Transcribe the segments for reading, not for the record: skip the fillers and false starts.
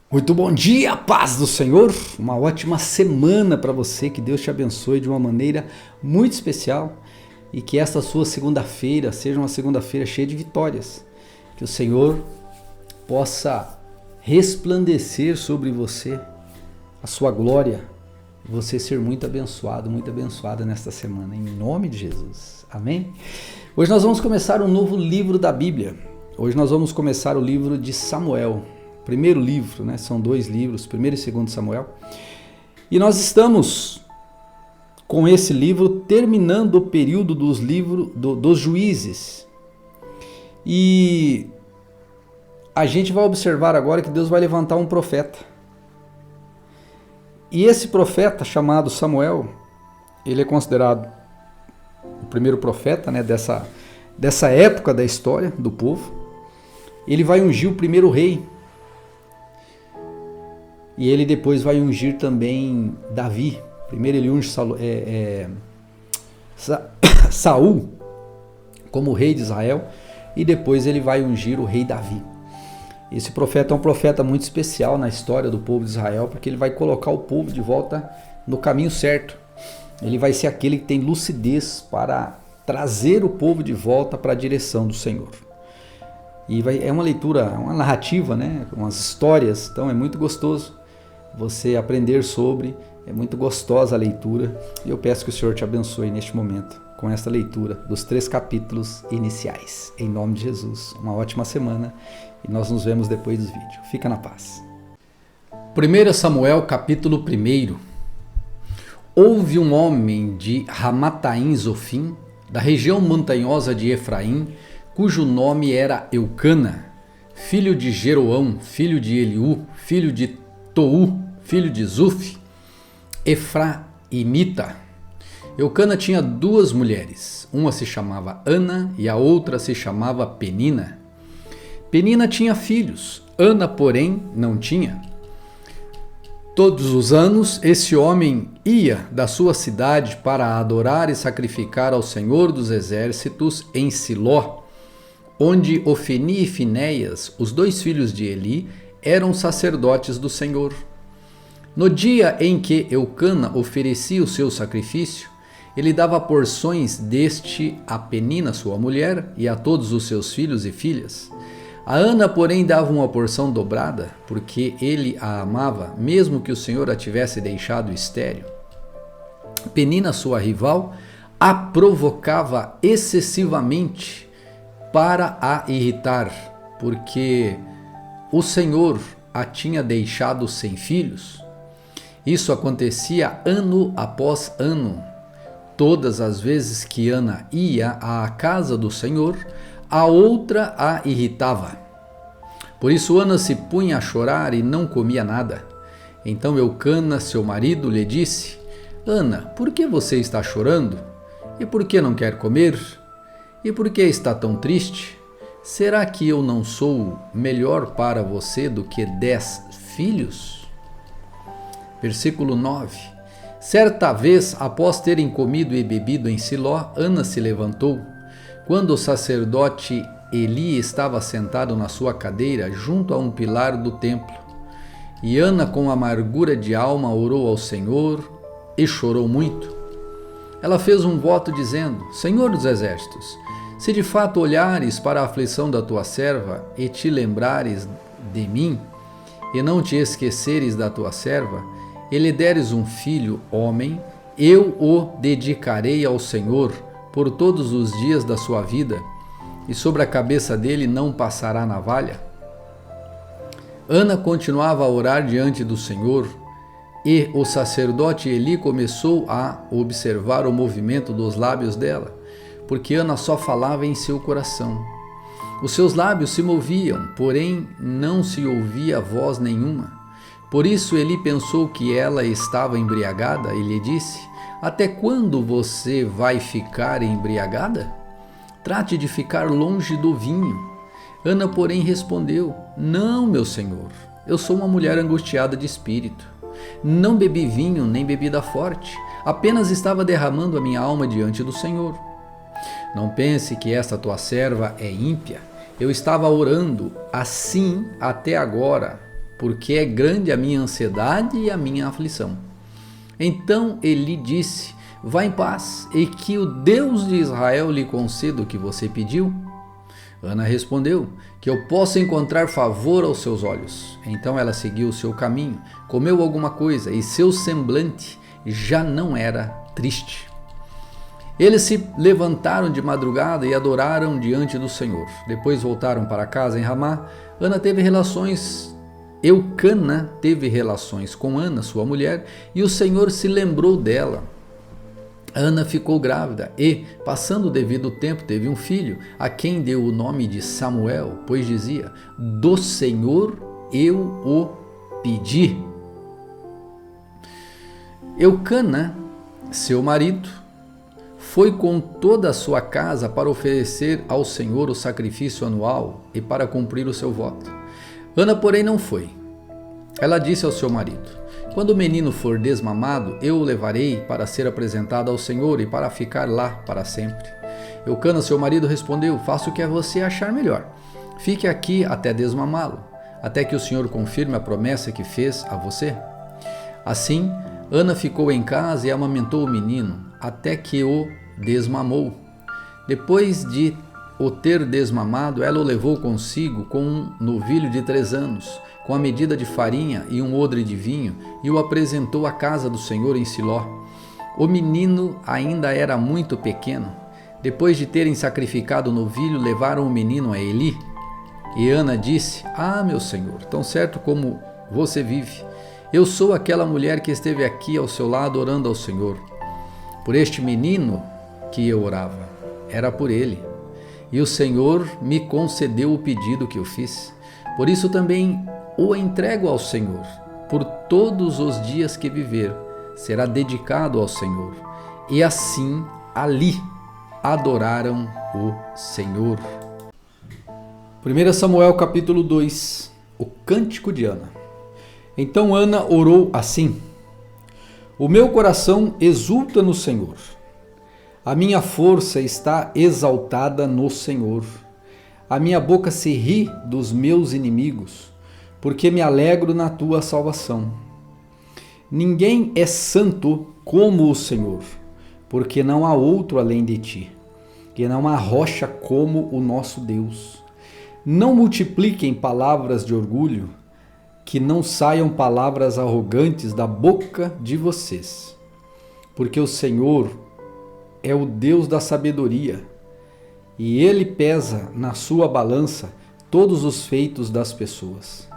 Muito bom dia, paz do Senhor, uma ótima semana para você, que Deus te abençoe de uma maneira muito especial e que esta sua segunda-feira seja uma segunda-feira cheia de vitórias, que o Senhor possa resplandecer sobre você a sua glória e você ser muito abençoado, muito abençoada nesta semana, em nome de Jesus, amém? Hoje nós vamos começar um novo livro da Bíblia, hoje nós vamos começar o livro de Samuel. Primeiro livro, né? São dois livros, primeiro e segundo Samuel. E nós estamos com esse livro terminando o período dos livros dos juízes. E a gente vai observar agora que Deus vai levantar um profeta. E esse profeta chamado Samuel, ele é considerado o primeiro profeta, né, dessa época da história do povo. Ele vai ungir o primeiro rei. E ele depois vai ungir também Davi. Primeiro ele unge Saul como rei de Israel. E depois ele vai ungir o rei Davi. Esse profeta é um profeta muito especial na história do povo de Israel, porque ele vai colocar o povo de volta no caminho certo. Ele vai ser aquele que tem lucidez para trazer o povo de volta para a direção do Senhor. E é uma leitura, uma narrativa, né? Umas histórias, então é muito gostoso você aprender sobre, é muito gostosa a leitura, e eu peço que o Senhor te abençoe neste momento com esta leitura dos 3 capítulos iniciais. Em nome de Jesus, uma ótima semana e nós nos vemos depois do vídeo. Fica na paz. 1 Samuel capítulo 1. Houve um homem de Ramataim Zofim, da região montanhosa de Efraim, cujo nome era Eucana, filho de Jeroão, filho de Eliú, filho de Tou, filho de Zuf, Efraimita. Eucana tinha 2 mulheres, uma se chamava Ana e a outra se chamava Penina. Penina tinha filhos, Ana, porém, não tinha. Todos os anos, esse homem ia da sua cidade para adorar e sacrificar ao Senhor dos Exércitos em Siló, onde Ofni e Finéias, os 2 filhos de Eli, eram sacerdotes do Senhor. No dia em que Eucana oferecia o seu sacrifício, ele dava porções deste a Penina, sua mulher, e a todos os seus filhos e filhas. A Ana, porém, dava uma porção dobrada, porque ele a amava, mesmo que o Senhor a tivesse deixado estéril. Penina, sua rival, a provocava excessivamente para a irritar, porque o Senhor a tinha deixado sem filhos. Isso acontecia ano após ano. Todas as vezes que Ana ia à casa do Senhor, a outra a irritava. Por isso Ana se punha a chorar e não comia nada. Então Eucana, seu marido, lhe disse: Ana, por que você está chorando? E por que não quer comer? E por que está tão triste? Será que eu não sou melhor para você do que 10 filhos? Versículo 9. Certa vez, após terem comido e bebido em Siló, Ana se levantou. Quando o sacerdote Eli estava sentado na sua cadeira, junto a um pilar do templo. E Ana, com amargura de alma, orou ao Senhor e chorou muito. Ela fez um voto dizendo: Senhor dos Exércitos, se de fato olhares para a aflição da tua serva e te lembrares de mim, e não te esqueceres da tua serva, e lhe deres um filho, homem, eu o dedicarei ao Senhor por todos os dias da sua vida, e sobre a cabeça dele não passará navalha. Ana continuava a orar diante do Senhor, e o sacerdote Eli começou a observar o movimento dos lábios dela, porque Ana só falava em seu coração. Os seus lábios se moviam, porém não se ouvia voz nenhuma. Por isso Eli pensou que ela estava embriagada e lhe disse: Até quando você vai ficar embriagada? Trate de ficar longe do vinho. Ana, porém, respondeu: Não, meu senhor, eu sou uma mulher angustiada de espírito. Não bebi vinho nem bebida forte, apenas estava derramando a minha alma diante do Senhor. Não pense que esta tua serva é ímpia. Eu estava orando assim até agora, porque é grande a minha ansiedade e a minha aflição. Então Eli disse: vá em paz, e que o Deus de Israel lhe conceda o que você pediu. Ana respondeu: que eu possa encontrar favor aos seus olhos. Então ela seguiu o seu caminho, comeu alguma coisa, e seu semblante já não era triste. Eles se levantaram de madrugada e adoraram diante do Senhor. Depois voltaram para casa em Ramá. Eucana teve relações com Ana, sua mulher, e o Senhor se lembrou dela. Ana ficou grávida e, passando o devido tempo, teve um filho, a quem deu o nome de Samuel, pois dizia: do Senhor eu o pedi. Eucana, seu marido, foi com toda a sua casa para oferecer ao Senhor o sacrifício anual e para cumprir o seu voto. Ana, porém, não foi. Ela disse ao seu marido: quando o menino for desmamado, eu o levarei para ser apresentado ao Senhor e para ficar lá para sempre. Eucana, seu marido, respondeu: faça o que você achar melhor. Fique aqui até desmamá-lo, até que o Senhor confirme a promessa que fez a você. Assim, Ana ficou em casa e amamentou o menino, até que o desmamou. Depois de o ter desmamado, ela o levou consigo com um novilho de 3 anos, com a medida de farinha e um odre de vinho, e o apresentou à casa do Senhor em Siló. O menino ainda era muito pequeno. Depois de terem sacrificado o novilho, levaram o menino a Eli. E Ana disse: meu Senhor, tão certo como você vive, eu sou aquela mulher que esteve aqui ao seu lado orando ao Senhor. Por este menino que eu orava, era por ele. E o Senhor me concedeu o pedido que eu fiz. Por isso também o entrego ao Senhor. Por todos os dias que viver, será dedicado ao Senhor. E assim, ali, adoraram o Senhor. 1 Samuel capítulo 2, o cântico de Ana. Então Ana orou assim: o meu coração exulta no Senhor. A minha força está exaltada no Senhor. A minha boca se ri dos meus inimigos, porque me alegro na tua salvação. Ninguém é santo como o Senhor, porque não há outro além de ti, e não há rocha como o nosso Deus. Não multipliquem palavras de orgulho, que não saiam palavras arrogantes da boca de vocês, porque o Senhor é o Deus da sabedoria, e Ele pesa na sua balança todos os feitos das pessoas.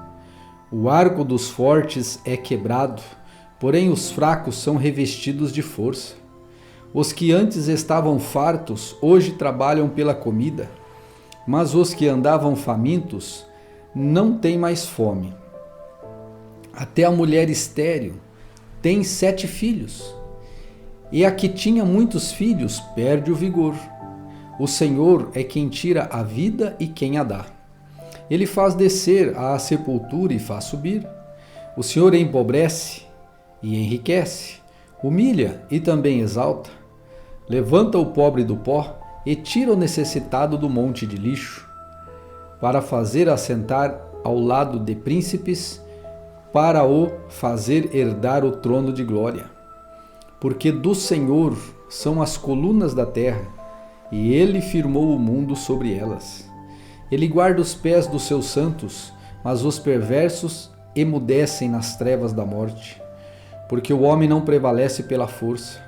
O arco dos fortes é quebrado, porém os fracos são revestidos de força. Os que antes estavam fartos, hoje trabalham pela comida, mas os que andavam famintos não têm mais fome. Até a mulher estéril tem 7 filhos, e a que tinha muitos filhos perde o vigor. O Senhor é quem tira a vida e quem a dá. Ele faz descer à sepultura e faz subir. O Senhor empobrece e enriquece, humilha e também exalta. Levanta o pobre do pó e tira o necessitado do monte de lixo, para fazer assentar ao lado de príncipes, para o fazer herdar o trono de glória. Porque do Senhor são as colunas da terra, e Ele firmou o mundo sobre elas. Ele guarda os pés dos seus santos, mas os perversos emudecem nas trevas da morte. Porque o homem não prevalece pela força.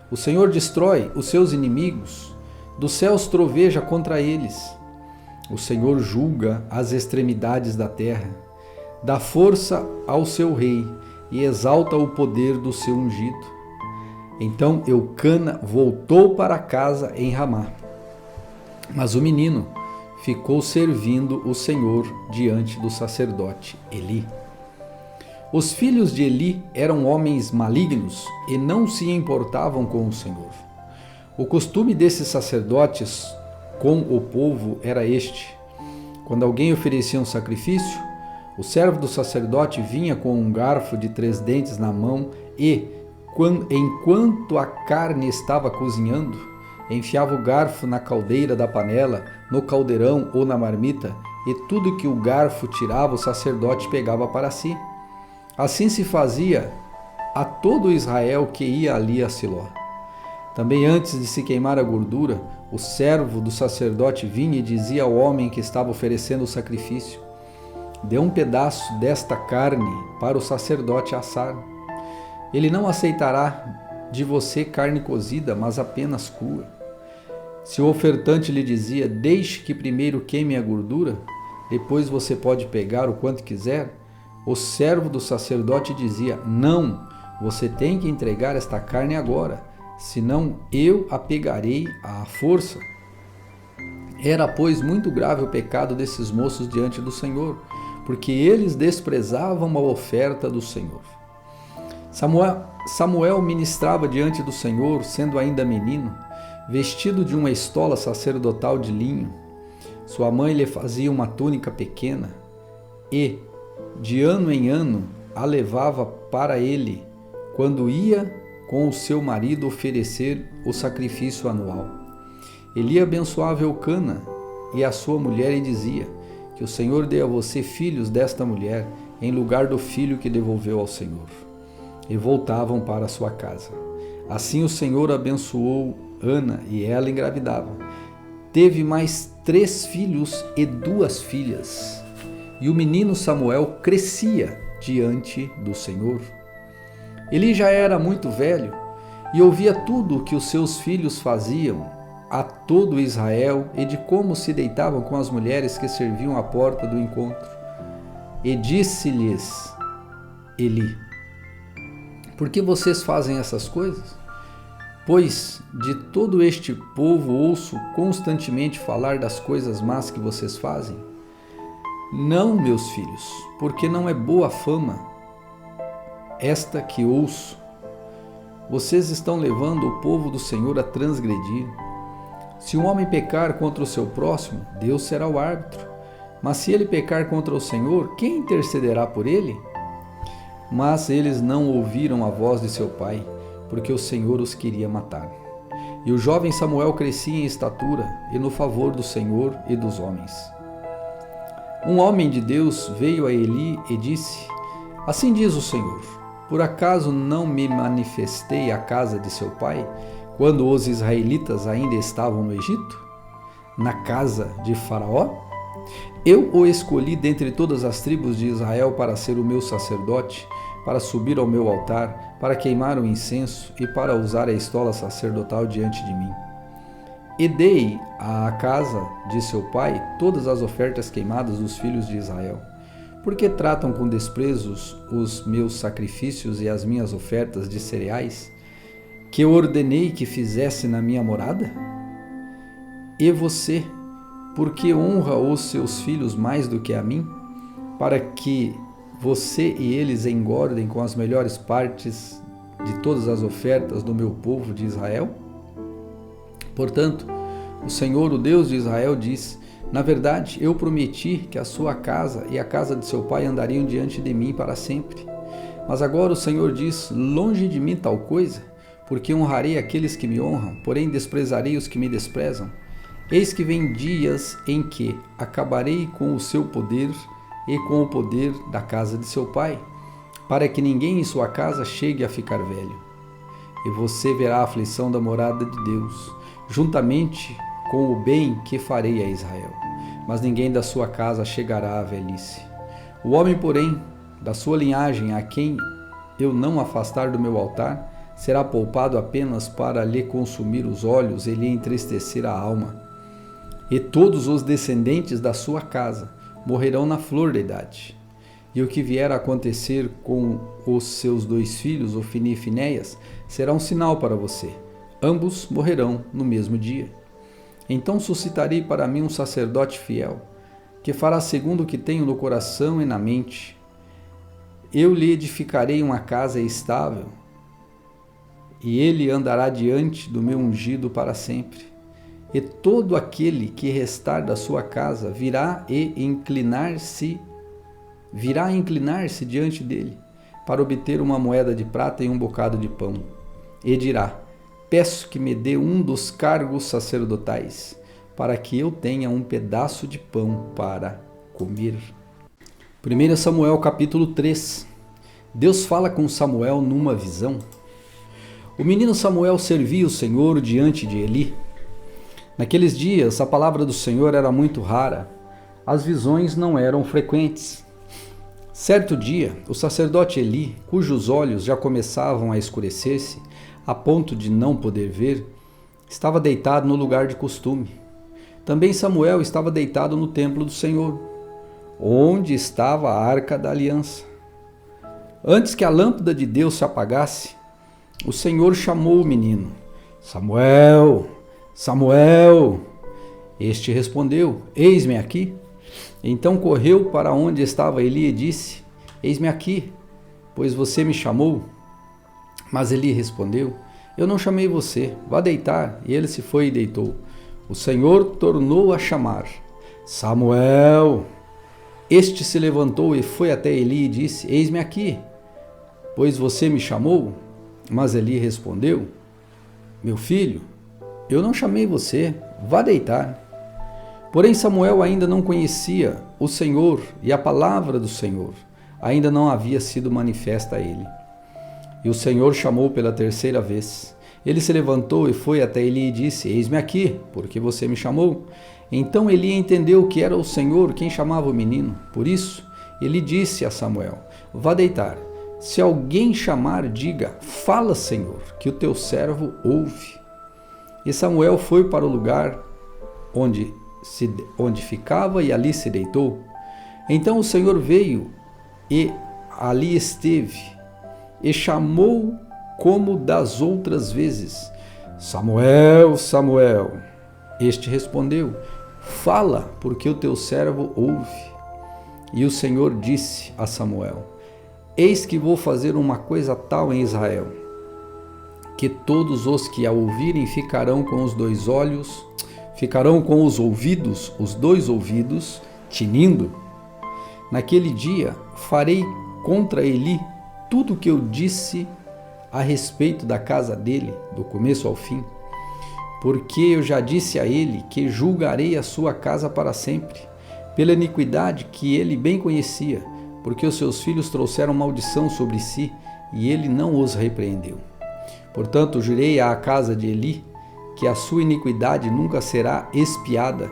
O Senhor destrói os seus inimigos, dos céus troveja contra eles. O Senhor julga as extremidades da terra, dá força ao seu rei e exalta o poder do seu ungido. Então Eucana voltou para casa em Ramá, mas o menino ficou servindo o Senhor diante do sacerdote Eli. Os filhos de Eli eram homens malignos e não se importavam com o Senhor. O costume desses sacerdotes com o povo era este: quando alguém oferecia um sacrifício, o servo do sacerdote vinha com um garfo de 3 dentes na mão e, enquanto a carne estava cozinhando, enfiava o garfo na caldeira da panela, no caldeirão ou na marmita e tudo que o garfo tirava, o sacerdote pegava para si. Assim se fazia a todo Israel que ia ali a Siló. Também antes de se queimar a gordura, o servo do sacerdote vinha e dizia ao homem que estava oferecendo o sacrifício: dê um pedaço desta carne para o sacerdote assar. Ele não aceitará de você carne cozida, mas apenas crua. Se o ofertante lhe dizia: deixe que primeiro queime a gordura, depois você pode pegar o quanto quiser, o servo do sacerdote dizia: não, você tem que entregar esta carne agora, senão eu a pegarei à força. Era, pois, muito grave o pecado desses moços diante do porque eles desprezavam a oferta do Senhor. Samuel ministrava diante do Senhor, sendo ainda menino, vestido de uma estola sacerdotal de linho. Sua mãe lhe fazia uma túnica pequena e, de ano em ano, a levava para ele, quando ia com o seu marido oferecer o sacrifício anual. Eli abençoava Eucana e a sua mulher e dizia: que o Senhor dê a você filhos desta mulher, em lugar do filho que devolveu ao Senhor. E voltavam para sua casa. Assim o Senhor abençoou Ana e ela engravidava. Teve mais 3 filhos e 2 filhas. E o menino Samuel crescia diante do Senhor. Eli já era muito velho e ouvia tudo o que os seus filhos faziam a todo Israel e de como se deitavam com as mulheres que serviam à porta do encontro. E disse-lhes Eli: por que vocês fazem essas coisas? Pois de todo este povo ouço constantemente falar das coisas más que vocês fazem. Não, meus filhos, porque não é boa fama esta que ouço. Vocês estão levando o povo do Senhor a transgredir. Se um homem pecar contra o seu próximo, Deus será o árbitro. Mas se ele pecar contra o Senhor, quem intercederá por ele? Mas eles não ouviram a voz de seu pai, porque o Senhor os queria matar. E o jovem Samuel crescia em estatura e no favor do Senhor e dos homens. Um homem de Deus veio a Eli e disse: assim diz o Senhor, por acaso não me manifestei à casa de seu pai, quando os israelitas ainda estavam no Egito, na casa de Faraó? Eu o escolhi dentre todas as tribos de Israel para ser o meu sacerdote, para subir ao meu altar, para queimar o incenso e para usar a estola sacerdotal diante de mim. E dei à casa de seu pai todas as ofertas queimadas dos filhos de Israel. Por que tratam com desprezos os meus sacrifícios e as minhas ofertas de cereais, que eu ordenei que fizesse na minha morada? E você, por que honra os seus filhos mais do que a mim, para que você e eles engordem com as melhores partes de todas as ofertas do meu povo de Israel? Portanto, o Senhor, o Deus de Israel, diz: na verdade, eu prometi que a sua casa e a casa de seu pai andariam diante de mim para sempre. Mas agora o Senhor diz: longe de mim tal coisa, porque honrarei aqueles que me honram, porém desprezarei os que me desprezam. Eis que vem dias em que acabarei com o seu poder e com o poder da casa de seu pai, para que ninguém em sua casa chegue a ficar velho. E você verá a aflição da morada de Deus, juntamente com o bem que farei a Israel. Mas ninguém da sua casa chegará à velhice. O homem, porém, da sua linhagem, a quem eu não afastar do meu altar, será poupado apenas para lhe consumir os olhos e lhe entristecer a alma. E todos os descendentes da sua casa morrerão na flor da idade. E o que vier a acontecer com os seus 2 filhos, Ofni e Finéias, será um sinal para você. Ambos morrerão no mesmo dia. Então suscitarei para mim um sacerdote fiel, que fará segundo o que tenho no coração e na mente. Eu lhe edificarei uma casa estável, e ele andará diante do meu ungido para sempre. E todo aquele que restar da sua casa virá inclinar-se diante dele, para obter uma moeda de prata e um bocado de pão. E dirá: peço que me dê um dos cargos sacerdotais, para que eu tenha um pedaço de pão para comer. 1 Samuel capítulo 3. Deus fala com Samuel numa visão. O menino Samuel servia o Senhor diante de Eli. Naqueles dias, a palavra do Senhor era muito rara. As visões não eram frequentes. Certo dia, o sacerdote Eli, cujos olhos já começavam a escurecer-se, a ponto de não poder ver, estava deitado no lugar de costume. Também Samuel estava deitado no templo do Senhor, onde estava a arca da aliança. Antes que a lâmpada de Deus se apagasse, o Senhor chamou o menino: Samuel, Samuel. Este respondeu: Eis-me aqui. Então correu para onde estava Eli e disse: Eis-me aqui, pois você me chamou. Mas Eli respondeu: Eu não chamei você, vá deitar. E ele se foi e deitou. O Senhor tornou a chamar: Samuel. Este se levantou e foi até Eli e disse: Eis-me aqui, pois você me chamou. Mas Eli respondeu: Meu filho, eu não chamei você, vá deitar. Porém Samuel ainda não conhecia o Senhor e a palavra do Senhor ainda não havia sido manifesta a ele. E o Senhor chamou pela terceira vez. Ele se levantou e foi até Eli e disse: Eis-me aqui, porque você me chamou. Então Eli entendeu que era o Senhor quem chamava o menino. Por isso, Eli disse a Samuel: Vá deitar. Se alguém chamar, diga: Fala, Senhor, que o teu servo ouve. E Samuel foi para o lugar onde ficava e ali se deitou. Então o Senhor veio e ali esteve e chamou como das outras vezes: Samuel, Samuel. Este respondeu: Fala, porque o teu servo ouve. E o Senhor disse a Samuel: Eis que vou fazer uma coisa tal em Israel, que todos os que a ouvirem ficarão com os dois ouvidos, tinindo. Naquele dia farei contra Eli tudo o que eu disse a respeito da casa dele, do começo ao fim, porque eu já disse a ele que julgarei a sua casa para sempre, pela iniquidade que ele bem conhecia, porque os seus filhos trouxeram maldição sobre si, e ele não os repreendeu. Portanto, jurei à casa de Eli que a sua iniquidade nunca será expiada,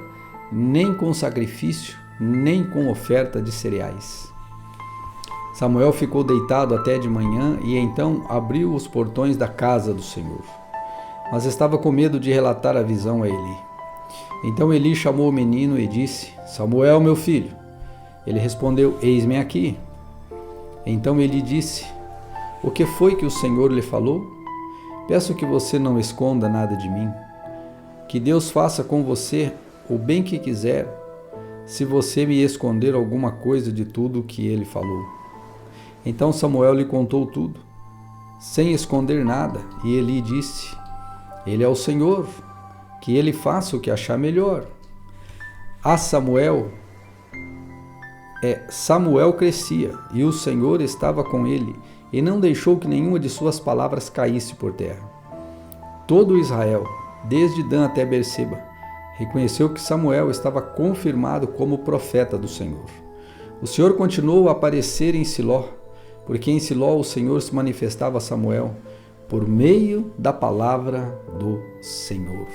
nem com sacrifício, nem com oferta de cereais. Samuel ficou deitado até de manhã e então abriu os portões da casa do Senhor. Mas estava com medo de relatar a visão a Eli. Então Eli chamou o menino e disse: Samuel, meu filho. Ele respondeu: Eis-me aqui. Então Eli disse: O que foi que o Senhor lhe falou? Peço que você não esconda nada de mim. Que Deus faça com você o bem que quiser, se você me esconder alguma coisa de tudo o que ele falou. Então Samuel lhe contou tudo, sem esconder nada, e Eli disse: Ele é o Senhor, que ele faça o que achar melhor. Samuel crescia, e o Senhor estava com ele, e não deixou que nenhuma de suas palavras caísse por terra. Todo Israel, desde Dan até Berseba, reconheceu que Samuel estava confirmado como profeta do Senhor. O Senhor continuou a aparecer em Siló, porque em Siló o Senhor se manifestava a Samuel por meio da palavra do Senhor.